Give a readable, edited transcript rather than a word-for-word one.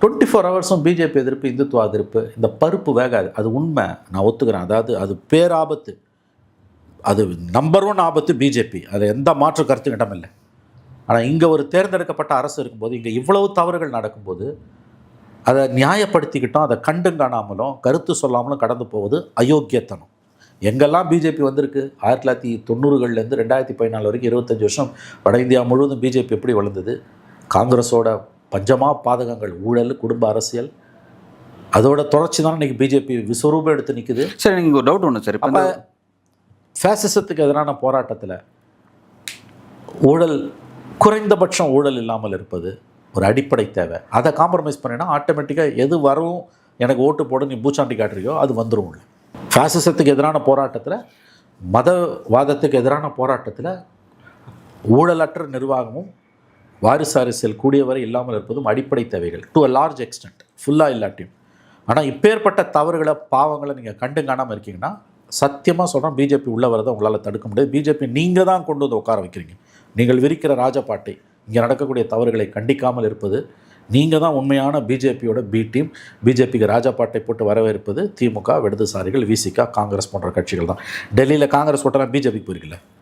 24 ஹவர்ஸும் BJP எதிர்ப்பு, இந்துத்துவ எதிர்ப்பு, இந்த பருப்பு வேகாது. அது உண்மை, நான் ஒத்துக்கிறேன். அதாவது அது பேராபத்து, அது நம்பர் 1 ஆபத்து பிஜேபி, அது எந்த மாற்று கருத்து இடமில்லை. ஆனால் இங்கே ஒரு தேர்ந்தெடுக்கப்பட்ட அரசு இருக்கும்போது, இங்கே இவ்வளவு தவறுகள் நடக்கும்போது அதை நியாயப்படுத்திக்கிட்டோம், அதை கண்டும் காணாமலும் கருத்து சொல்லாமலும் கடந்து போவது அயோக்கியத்தனம். எங்கெல்லாம் பிஜேபி வந்திருக்கு, 1990கள்லேருந்து 2014 வரைக்கும் 25 வருஷம் வட இந்தியா முழுவதும் பிஜேபி எப்படி வளர்ந்தது? காங்கிரஸோட பஞ்சமா பாதகங்கள், ஊழல், குடும்ப அரசியல், அதோட தொடர்ச்சி தான் இன்றைக்கி பிஜேபி விஸ்வரூபம் எடுத்து நிற்குது. சரி, நீங்கள் ஒரு டவுட் ஒன்று சார். இப்போ ஃபேசிசத்துக்கு எதிரான போராட்டத்தில் ஊழல், குறைந்தபட்சம் ஊழல் இல்லாமல் இருப்பது ஒரு அடிப்படை தேவை. அதை காம்ப்ரமைஸ் பண்ணினா ஆட்டோமேட்டிக்காக எது வரும், எனக்கு ஓட்டு போட நீ பூச்சாண்டி காட்டுறியோ அது வந்துடும். ஃபேசிசத்துக்கு எதிரான போராட்டத்தில், மதவாதத்துக்கு எதிரான போராட்டத்தில் ஊழலற்ற நிர்வாகமும் வாரிசு அரசியல் கூடியவரை இல்லாமல் இருப்பதும் அடிப்படை தேவைகள், டு அ லார்ஜ் எக்ஸ்டென்ட், ஃபுல்லாக இல்லாட்டியும். ஆனால் இப்பேற்பட்ட தவறுகளை, பாவங்களை நீங்கள் கண்டு காணாமல் இருக்கீங்கன்னா, சத்தியமாக சொல்கிறேன், பிஜேபி உள்ளே வரதை உங்களால் தடுக்க முடியாது. பிஜேபி நீங்கள் தான் கொண்டு வந்து உட்கார வைக்கிறீங்க. நீங்கள் விரிக்கிற ராஜபாட்டை, இங்கே நடக்கக்கூடிய தவறுகளை கண்டிக்காமல் இருப்பது, நீங்கள் தான் உண்மையான பிஜேபியோட பி டீம். பிஜேபிக்கு ராஜபாட்டை போட்டு வரவேற்பது திமுக, இடதுசாரிகள், விசிகா, காங்கிரஸ் போன்ற கட்சிகள் தான். டெல்லியில் காங்கிரஸ் ஓட்டலாம் பிஜேபிக்கு போயிருக்கல.